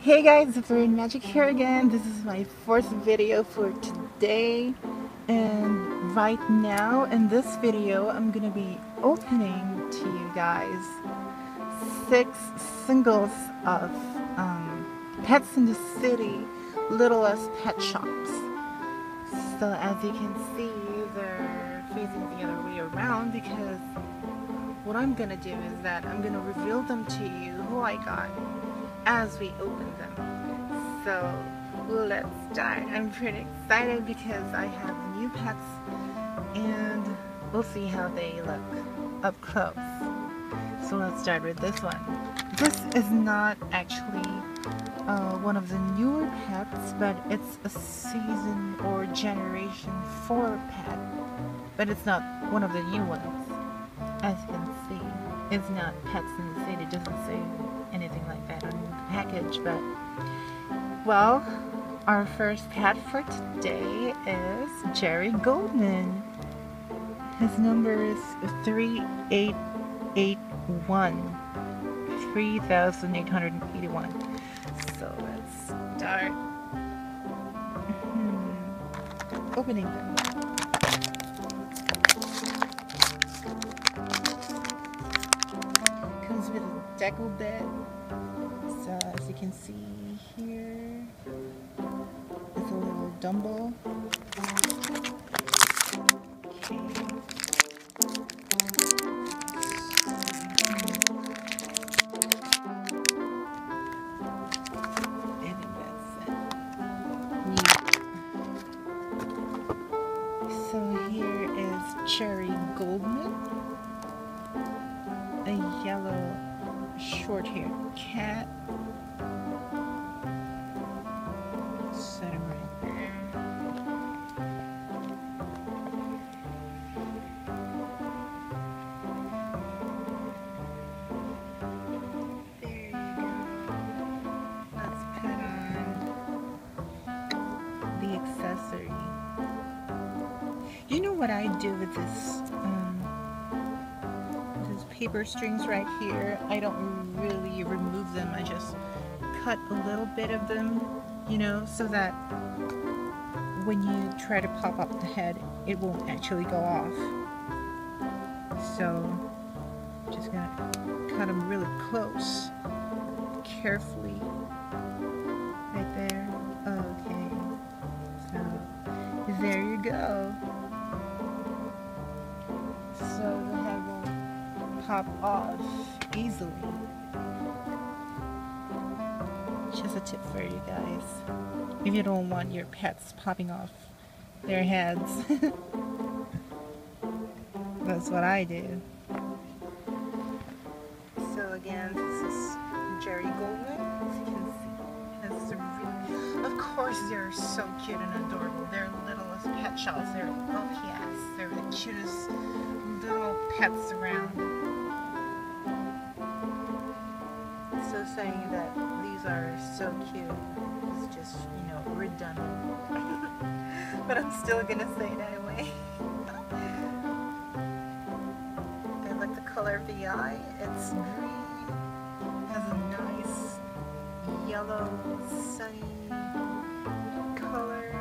Hey guys, it's Rain Magic here again. This is my fourth video for today, and right now in this video I'm gonna be opening to you guys 6 singles of Pets in the City Littlest pet shops. So as you can see, they're facing the other way around because what I'm gonna do is that I'm gonna reveal them to you who I got as we open them. So let's start. I'm pretty excited because I have new pets and we'll see how they look up close. So let's start with this one. This is not actually one of the newer pets, but it's a season or generation 4 pet, but it's not one of the new ones. As you can see, it's not Pets in the City. It doesn't say anything like that on the package, but well, our first pet for today is Goodman. His number is 3881. 3881. So let's start opening them. Comes with a deco bed. So as you can see here, it's a little Dumbo. Okay. And that's it. So here is Goodman, a yellow short-haired cat. Set him right there. There you go. Let's put on the accessory. You know what I do with this? Paper strings right here. I don't really remove them. I just cut a little bit of them, you know, so that when you try to pop up the head, it won't actually go off. So just gonna cut them really close, carefully, right there. Okay, so there you go. So the head will pop off easily. Just a tip for you guys, if you don't want your pets popping off their heads. That's what I do. So again, this is Goodman. As you can see, of course they're so cute and adorable. They're Littlest pet shops. They're LPS. They're the cutest little pets around. So saying that these are so cute is just, you know, redundant. But I'm still gonna say it anyway. I like the color of the eye. It's green, has a nice yellow, sunny color.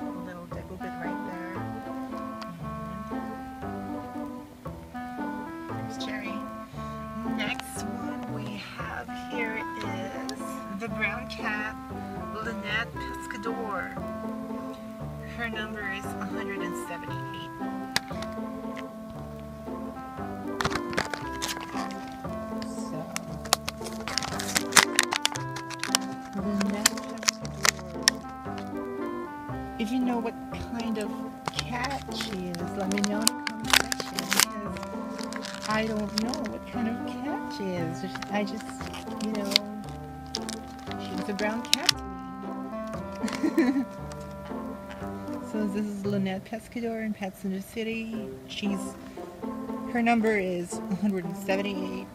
A little deco bit right there. And there's Cherry. Next one we have here is the brown cat, Lynnette. Her number is 178. So, Lynnette. If you know what kind of cat she is, let me know in the comment section, because I don't know what kind of cat she is. I just, you know, she's a brown cat to me. So this is Lynnette Pescador in Pets in the City. Her number is 178.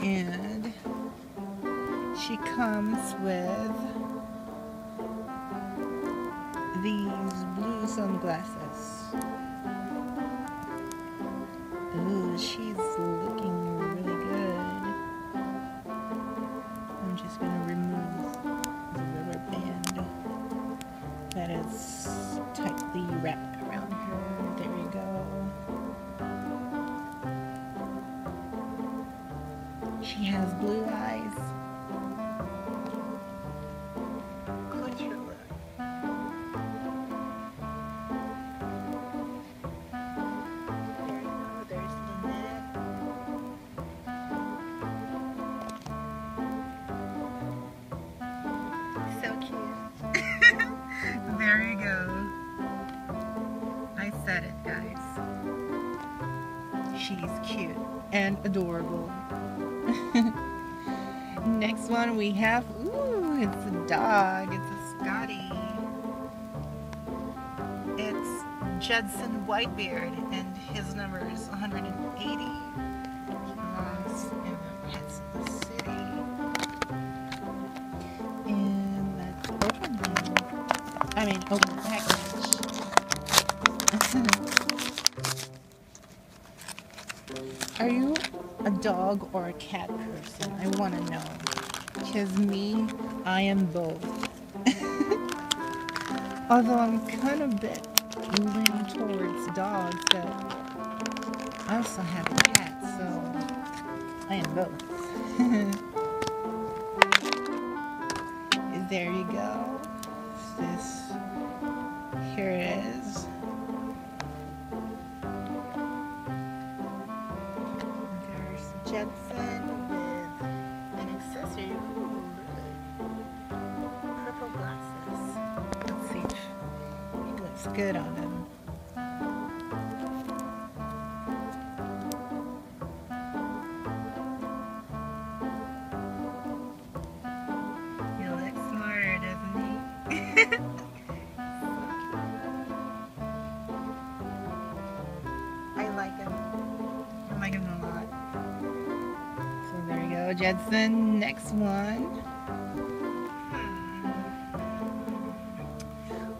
And she comes with these blue sunglasses. Ooh, she's looking really good. She has blue eyes. Closer look. There you go. There's Lynnette. So cute. There you go. I said it, guys. She's cute and adorable. Next one we have, ooh, it's a dog. It's a Scotty. It's Jensen Whitebeard, and his number is 180. He belongs in the Pets of the City. And let's open him. I mean, open the package. Are you a dog or a cat person? I want to know. Because me, I am both. Although I'm kind of a bit leaning towards dogs, but I also have a cat, so I am both. There you go. Here it is. Jensen with an accessory. Ooh, purple glasses. Let's see. He looks good on him. He looks smarter, doesn't he? I like him. I like him a lot. There you go, Jensen. Next one.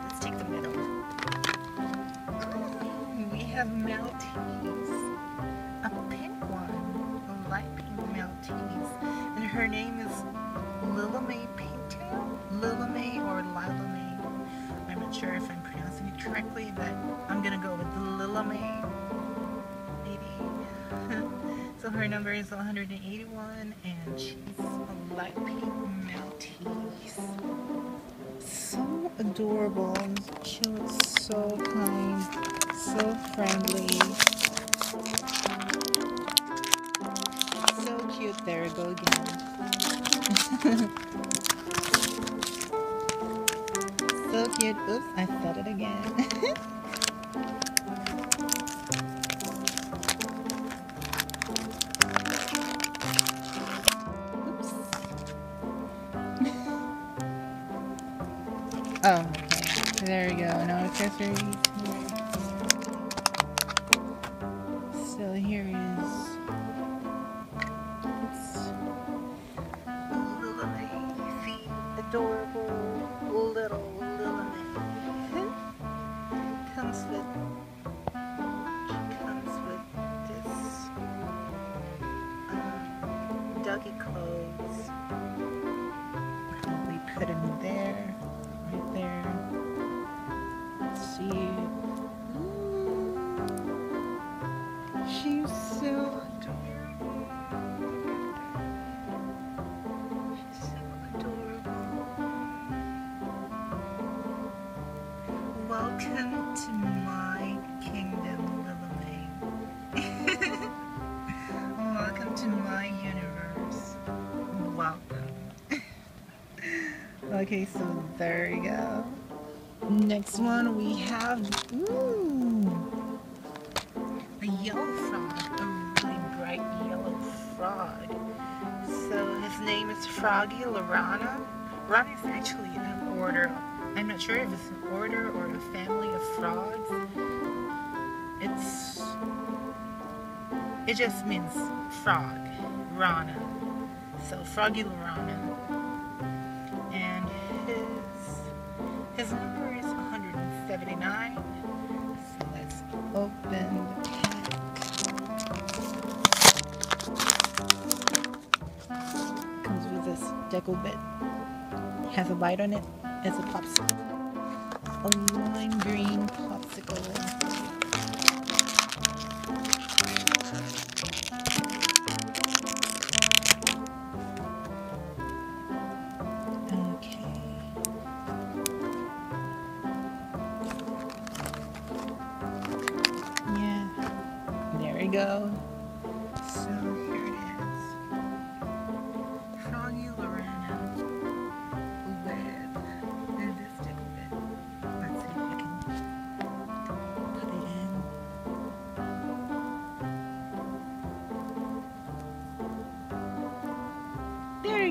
Let's take the middle. We have Maltese. A pink one. A light pink Maltese. And her name is Lila Pintail? Lila or Lila. I'm not sure if I'm pronouncing it correctly, but I'm gonna go with Lila. So her number is 181, and she's a light pink Maltese. So adorable. She looks so kind, so friendly. So cute. There we go again. So cute. Oops, I said it again. Oh, okay. There we go. No accessories. So here is. It's Lila May. Adorable little Lila May. Comes with. She comes with this doggy clothes. We put him there. Right there. Let's see. She's so adorable. She's so adorable. Welcome to my kingdom, Lila May. Welcome to my universe. Welcome. Okay, so there you go. Next one we have, ooh, a yellow frog, a really bright yellow frog. So his name is Froggy Lirana. Rana is actually an order. I'm not sure if it's an order or a family of frogs. It just means frog, Rana. So Froggy Lirana. His number is 179. So let's open the pack. Comes with this deco bit. Has a bite on it. It's a popsicle. A lime green popsicle.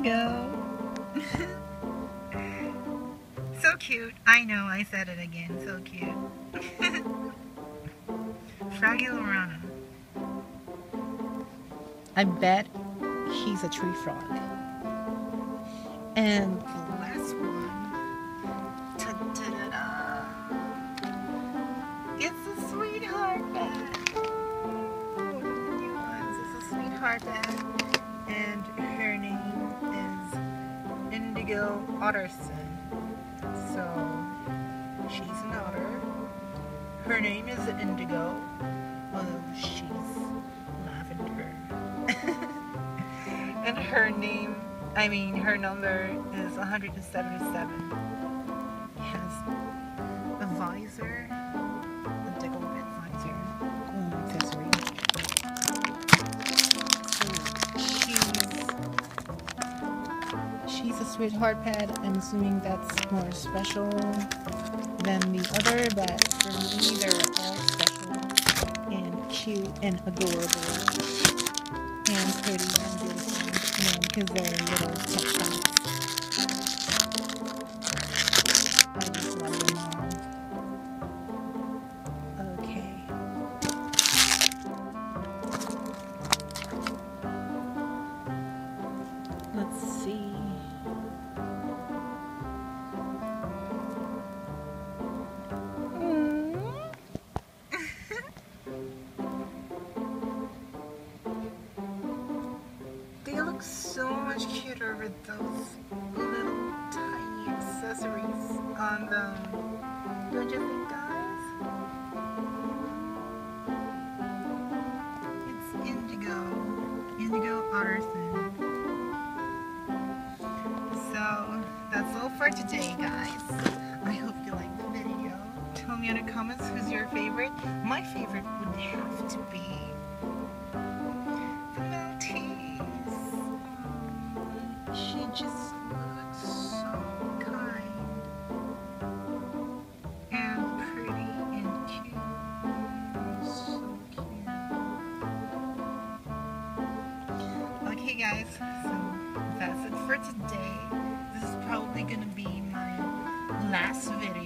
go. So cute. I know, I said it again. So cute. Froggy Lorana. I bet he's a tree frog. And the last one. Ta-da-da-da. It's a sweetheart bag. One of the new ones. It's a sweetheart bag. And her name is Indigo Otterson. So she's an otter. Her name is Indigo, although she's lavender. And her number is 177. Has a visor, a deckle bit visor, accessory. So she's a sweetheart pet. I'm assuming that's more special than the other, but for me they're all special and cute and adorable and pretty and beautiful, because they're little pet shops. I just love them all. Okay. Let's see. They look so much cuter with those little tiny accessories on them. Don't you think, guys? It's Indigo Otterson. So that's all for today, guys. I hope you liked the video. Tell me in the comments who's your favorite. My favorite would have to be she just looks so kind and pretty and cute. So cute. Okay guys, so that's it for today. This is probably going to be my last video